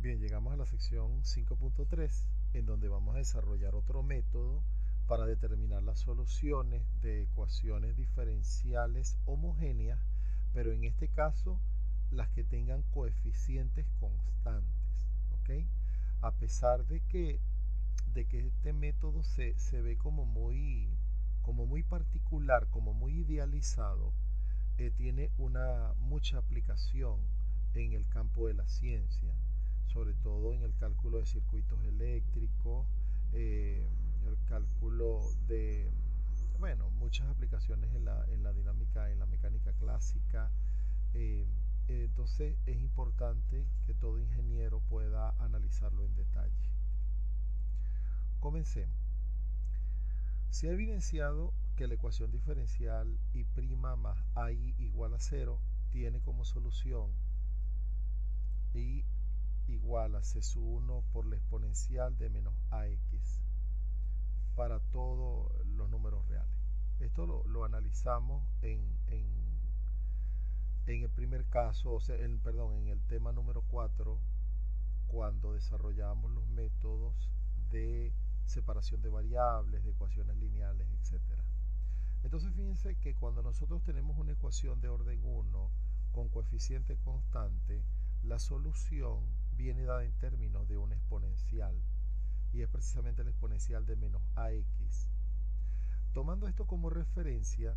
Bien, llegamos a la sección 5.3, en donde vamos a desarrollar otro método para determinar las soluciones de ecuaciones diferenciales homogéneas, pero en este caso las que tengan coeficientes constantes, ¿ok? A pesar de que este método se ve como muy particular, como muy idealizado, tiene mucha aplicación en el campo de la ciencia, sobre todo en el cálculo de circuitos eléctricos, el cálculo de, bueno, muchas aplicaciones en la dinámica, en la mecánica clásica. eh, entonces es importante que todo ingeniero pueda analizarlo en detalle. Comencemos. Se ha evidenciado que la ecuación diferencial y' más AI igual a 0 tiene como solución y igual a C1 por la exponencial de menos AX para todos los números reales. Esto lo analizamos en el primer caso, o sea, en el tema número 4, cuando desarrollamos los métodos de separación de variables, de ecuaciones lineales, etc. Entonces fíjense que cuando nosotros tenemos una ecuación de orden 1 con coeficiente constante, la solución viene dada en términos de una exponencial, y es precisamente la exponencial de menos AX. Tomando esto como referencia,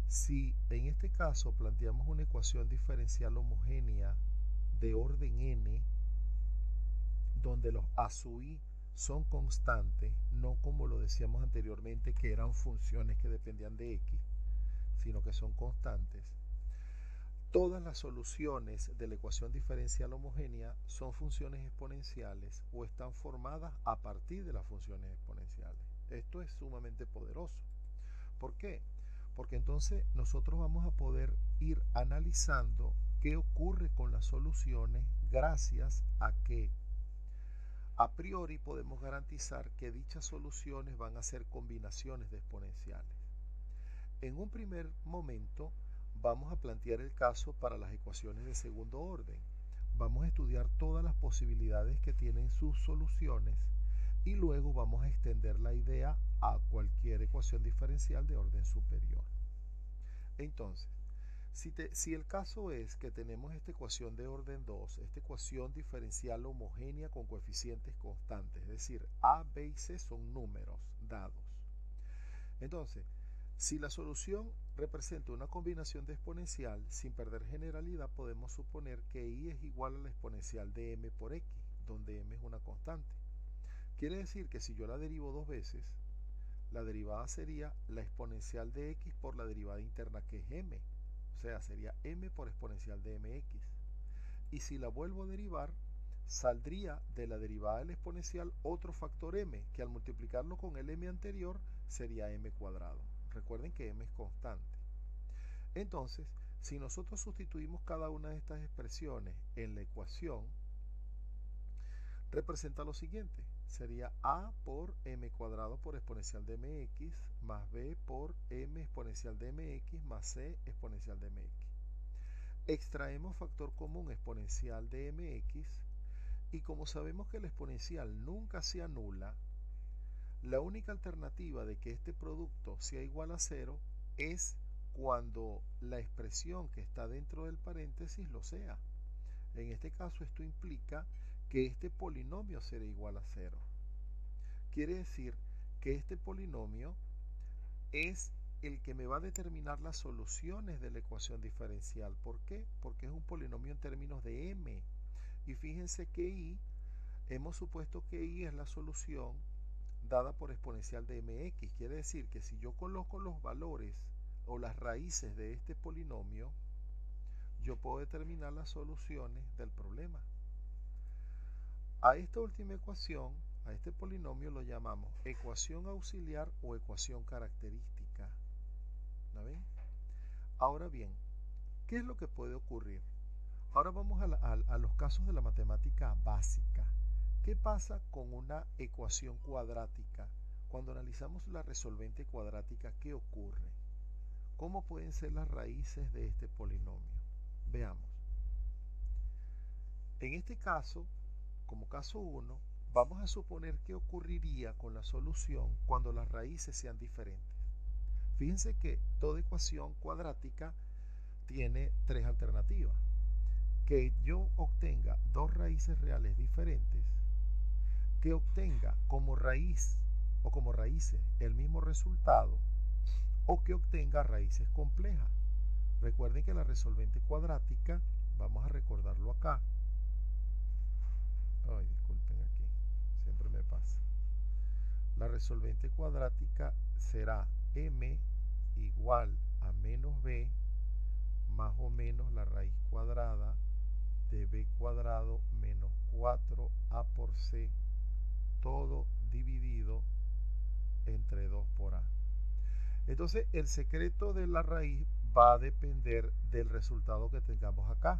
si en este caso planteamos una ecuación diferencial homogénea de orden n, donde los a sub i son constantes, no como lo decíamos anteriormente que eran funciones que dependían de x, sino que son constantes, todas las soluciones de la ecuación diferencial homogénea son funciones exponenciales o están formadas a partir de las funciones exponenciales. Esto es sumamente poderoso. ¿Por qué? Porque entonces nosotros vamos a poder ir analizando qué ocurre con las soluciones gracias a que a priori podemos garantizar que dichas soluciones van a ser combinaciones de exponenciales. En un primer momento vamos a plantear el caso para las ecuaciones de segundo orden. Vamos a estudiar todas las posibilidades que tienen sus soluciones y luego vamos a extender la idea a cualquier ecuación diferencial de orden superior. Entonces, si el caso es que tenemos esta ecuación de orden 2, esta ecuación diferencial homogénea con coeficientes constantes, es decir, a, b y c son números dados. Entonces, si la solución representa una combinación de exponencial, sin perder generalidad, podemos suponer que y es igual a la exponencial de m por x, donde m es una constante. Quiere decir que si yo la derivo dos veces, la derivada sería la exponencial de x por la derivada interna, que es m. O sea, sería m por exponencial de mx. Y si la vuelvo a derivar, saldría de la derivada del exponencial otro factor m, que al multiplicarlo con el m anterior sería m cuadrado. Recuerden que m es constante. Entonces, si nosotros sustituimos cada una de estas expresiones en la ecuación, representa lo siguiente. Sería a por m cuadrado por exponencial de mx más b por m exponencial de mx más c exponencial de mx. Extraemos factor común exponencial de mx y como sabemos que la exponencial nunca se anula, la única alternativa de que este producto sea igual a 0 es cuando la expresión que está dentro del paréntesis lo sea. En este caso esto implica que este polinomio será igual a 0. Quiere decir que este polinomio es el que me va a determinar las soluciones de la ecuación diferencial. ¿Por qué? Porque es un polinomio en términos de m. Y fíjense que y, hemos supuesto que y es la solución dada por exponencial de mx. Quiere decir que si yo coloco los valores o las raíces de este polinomio, yo puedo determinar las soluciones del problema. A esta última ecuación, a este polinomio lo llamamos ecuación auxiliar o ecuación característica. ¿No ven? Ahora bien, ¿qué es lo que puede ocurrir? Ahora vamos a los casos de la matemática básica. ¿Qué pasa con una ecuación cuadrática? Cuando analizamos la resolvente cuadrática, ¿qué ocurre? ¿Cómo pueden ser las raíces de este polinomio? Veamos. En este caso, como caso 1, vamos a suponer qué ocurriría con la solución cuando las raíces sean diferentes. Fíjense que toda ecuación cuadrática tiene tres alternativas. Que yo obtenga dos raíces reales diferentes, que obtenga como raíz o como raíces el mismo resultado, o que obtenga raíces complejas. Recuerden que la resolvente cuadrática, vamos a recordarlo acá. Ay, disculpen aquí, siempre me pasa. La resolvente cuadrática será m igual a menos b más o menos la raíz cuadrada de b cuadrado menos 4a por c, todo dividido entre 2 por a. Entonces el secreto de la raíz va a depender del resultado que tengamos acá.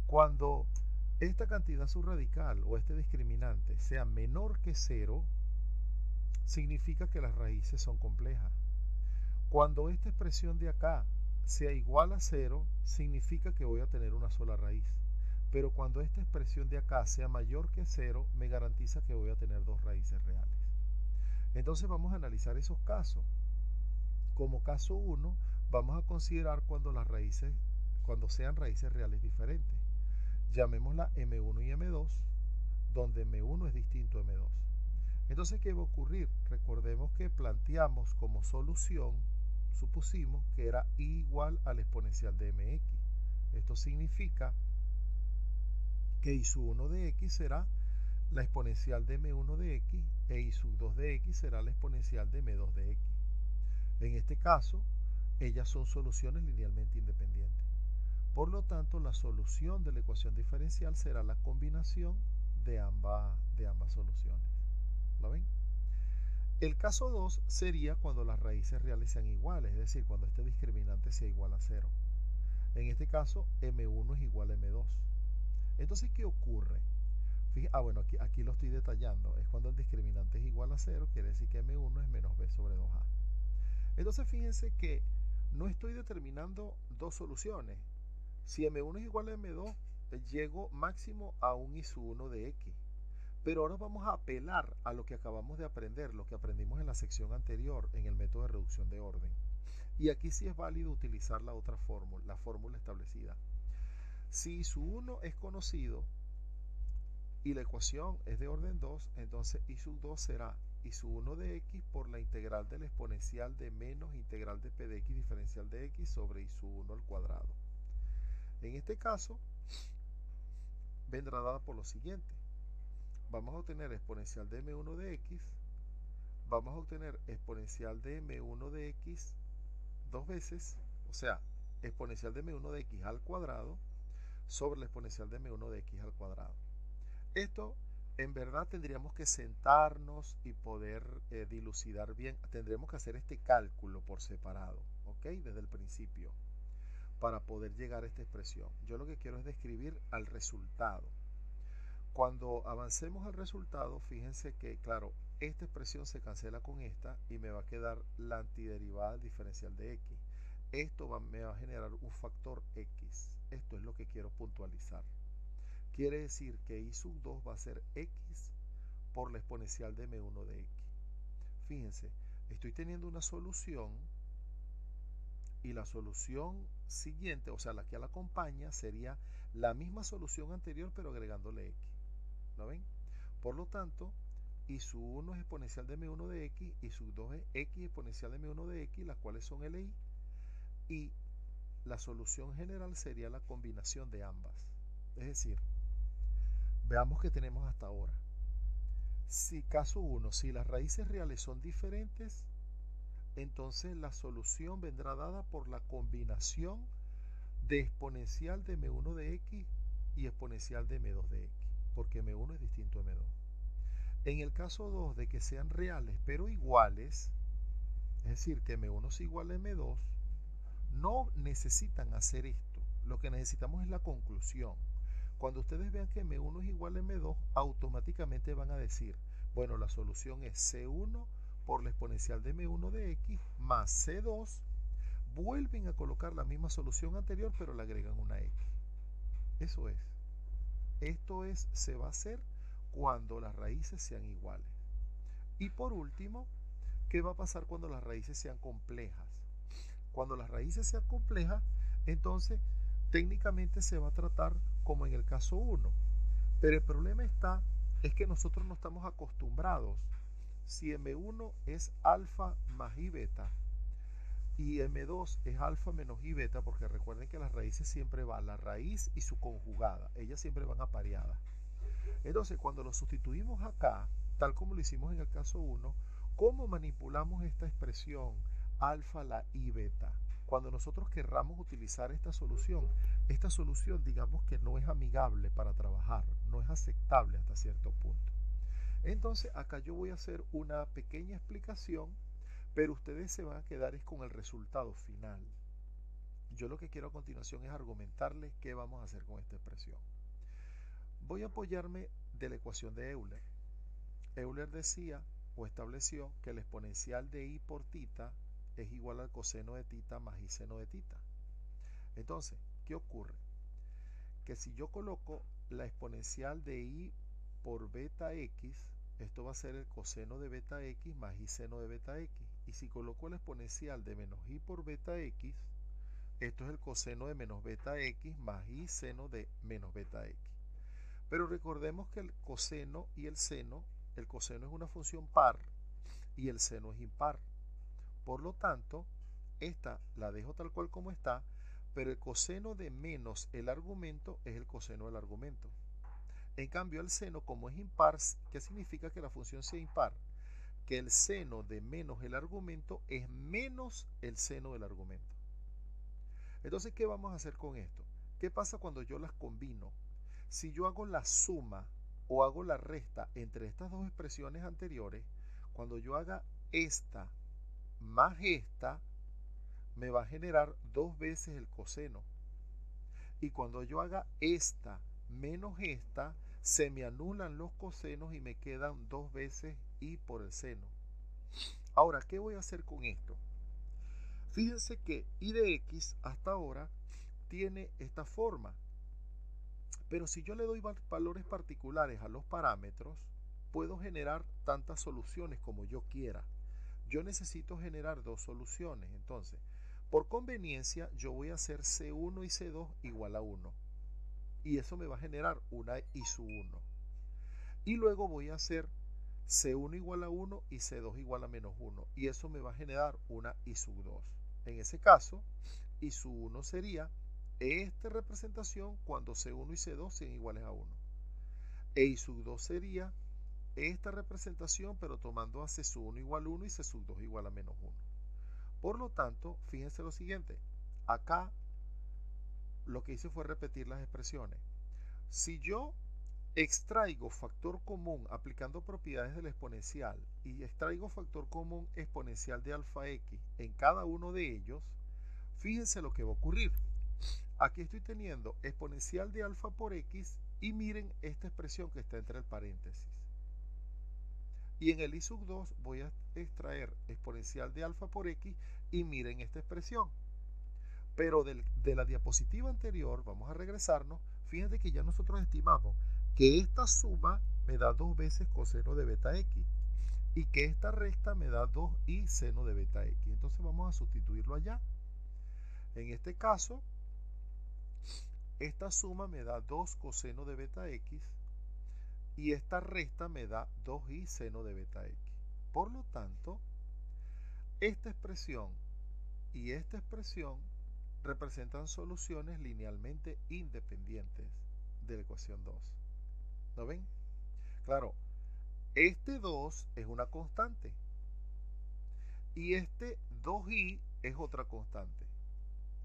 Cuando esta cantidad subradical o este discriminante sea menor que 0, significa que las raíces son complejas. Cuando esta expresión de acá sea igual a 0, significa que voy a tener una sola raíz. Pero cuando esta expresión de acá sea mayor que 0, me garantiza que voy a tener dos raíces reales. Entonces vamos a analizar esos casos. Como caso 1, vamos a considerar cuando sean raíces reales diferentes. Llamémosla M1 y M2, donde M1 es distinto a M2. Entonces, ¿qué va a ocurrir? Recordemos que planteamos como solución, supusimos que era igual al exponencial de mx. Esto significa que i sub 1 de x será la exponencial de m1 de x e i sub 2 de x será la exponencial de m2 de x. En este caso, ellas son soluciones linealmente independientes. Por lo tanto, la solución de la ecuación diferencial será la combinación de ambas soluciones. ¿Lo ven? El caso 2 sería cuando las raíces reales sean iguales, es decir, cuando este discriminante sea igual a 0. En este caso, m1 es igual a m2. Entonces, ¿qué ocurre? Bueno, aquí lo estoy detallando. Es cuando el discriminante es igual a 0, quiere decir que m1 es menos b sobre 2a. Entonces, fíjense que no estoy determinando dos soluciones. Si m1 es igual a m2, llego máximo a un i sub 1 de x. Pero ahora vamos a apelar a lo que acabamos de aprender, lo que aprendimos en la sección anterior, en el método de reducción de orden. Y aquí sí es válido utilizar la otra fórmula, la fórmula establecida. Si i sub 1 es conocido y la ecuación es de orden 2, entonces i sub 2 será i sub 1 de x por la integral del exponencial de menos integral de p de x diferencial de x sobre i sub 1 al cuadrado. En este caso, vendrá dada por lo siguiente. Vamos a obtener exponencial de m1 de x, vamos a obtener exponencial de m1 de x dos veces, o sea, exponencial de m1 de x al cuadrado sobre la exponencial de m1 de x al cuadrado. Esto, en verdad, tendríamos que sentarnos y poder dilucidar bien. Tendremos que hacer este cálculo por separado, ¿ok? Desde el principio, para poder llegar a esta expresión. Yo lo que quiero es describir al resultado. Cuando avancemos al resultado, fíjense que, claro, esta expresión se cancela con esta y me va a quedar la antiderivada del diferencial de x. Esto me va a generar un factor x. Esto es lo que quiero puntualizar. Quiere decir que i sub 2 va a ser x por la exponencial de m1 de x. Fíjense, estoy teniendo una solución y la solución siguiente, o sea, la que la acompaña, sería la misma solución anterior pero agregándole x. ¿Lo ven? Por lo tanto, i sub 1 es exponencial de m1 de x, i sub 2 es x exponencial de m1 de x, las cuales son LI, y la solución general sería la combinación de ambas. Es decir, veamos qué tenemos hasta ahora. Si caso 1, si las raíces reales son diferentes, entonces la solución vendrá dada por la combinación de exponencial de m1 de x y exponencial de m2 de x, porque m1 es distinto a m2. En el caso 2 de que sean reales pero iguales, es decir, que m1 es igual a m2, no necesitan hacer esto. Lo que necesitamos es la conclusión. Cuando ustedes vean que m1 es igual a m2, automáticamente van a decir, bueno, la solución es c1 por la exponencial de m1 de x más c2. Vuelven a colocar la misma solución anterior, pero le agregan una x. Eso es. Esto se va a hacer cuando las raíces sean iguales. Y por último, ¿qué va a pasar cuando las raíces sean complejas? Cuando las raíces sean complejas, entonces técnicamente se va a tratar como en el caso 1. Pero el problema es que nosotros no estamos acostumbrados. Si M1 es alfa más I beta y M2 es alfa menos I beta, porque recuerden que las raíces siempre van, la raíz y su conjugada, ellas siempre van apareadas. Entonces, cuando lo sustituimos acá, tal como lo hicimos en el caso 1, ¿cómo manipulamos esta expresión alfa la I beta? Cuando nosotros querramos utilizar esta solución digamos que no es amigable para trabajar, no es aceptable hasta cierto punto. Entonces acá yo voy a hacer una pequeña explicación, pero ustedes se van a quedar es con el resultado final. Yo lo que quiero a continuación es argumentarles qué vamos a hacer con esta expresión. Voy a apoyarme de la ecuación de Euler. Euler decía o estableció que el exponencial de I por tita es igual al coseno de tita más I seno de tita. Entonces, ¿qué ocurre? Que si yo coloco la exponencial de I por beta x, esto va a ser el coseno de beta x más I seno de beta x. Y si coloco la exponencial de menos I por beta x, esto es el coseno de menos beta x más I seno de menos beta x. Pero recordemos que el coseno y el coseno es una función par y el seno es impar. Por lo tanto, esta la dejo tal cual como está, pero el coseno de menos el argumento es el coseno del argumento. En cambio, el seno, como es impar, ¿qué significa que la función sea impar? Que el seno de menos el argumento es menos el seno del argumento. Entonces, ¿qué vamos a hacer con esto? ¿Qué pasa cuando yo las combino? Si yo hago la suma o hago la resta entre estas dos expresiones anteriores, cuando yo haga esta más esta, me va a generar 2 veces el coseno. Y cuando yo haga esta menos esta, se me anulan los cosenos y me quedan 2 veces I por el seno. Ahora, ¿qué voy a hacer con esto? Fíjense que I de X hasta ahora tiene esta forma. Pero si yo le doy valores particulares a los parámetros, puedo generar tantas soluciones como yo quiera. Yo necesito generar 2 soluciones. Entonces, por conveniencia, yo voy a hacer C1 y C2 igual a 1. Y eso me va a generar una I sub 1. Y luego voy a hacer C1 igual a 1 y C2 igual a menos 1. Y eso me va a generar una I sub 2. En ese caso, I sub 1 sería esta representación cuando C1 y C2 sean iguales a 1. E I sub 2 sería esta representación, pero tomando a C sub 1 igual a 1 y C sub 2 igual a menos 1. Por lo tanto, fíjense lo siguiente. Acá lo que hice fue repetir las expresiones. Si yo extraigo factor común aplicando propiedades del exponencial y extraigo factor común exponencial de alfa x en cada uno de ellos, fíjense lo que va a ocurrir. Aquí estoy teniendo exponencial de alfa por x y miren esta expresión que está entre el paréntesis. Y en el I sub 2 voy a extraer exponencial de alfa por x y miren esta expresión. Pero de la diapositiva anterior, vamos a regresarnos, fíjense que ya nosotros estimamos que esta suma me da 2 veces coseno de beta x y que esta resta me da 2i seno de beta x. Entonces vamos a sustituirlo allá. En este caso, esta suma me da 2 coseno de beta x y esta resta me da 2i seno de beta x. Por lo tanto, esta expresión y esta expresión representan soluciones linealmente independientes de la ecuación 2. ¿Lo ven? Claro, este 2 es una constante y este 2i es otra constante.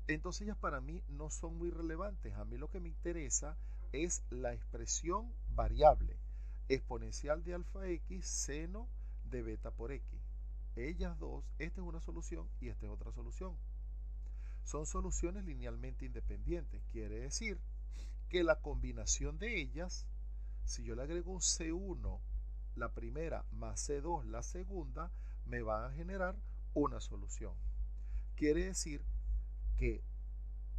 Entonces ellas para mí no son muy relevantes. A mí lo que me interesa es la expresión variable exponencial de alfa x seno de beta por x. Ellas dos, esta es una solución y esta es otra solución. Son soluciones linealmente independientes. Quiere decir que la combinación de ellas, si yo le agrego un C1 la primera más C2 la segunda, me van a generar una solución. Quiere decir que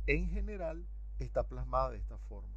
en general está plasmada de esta forma.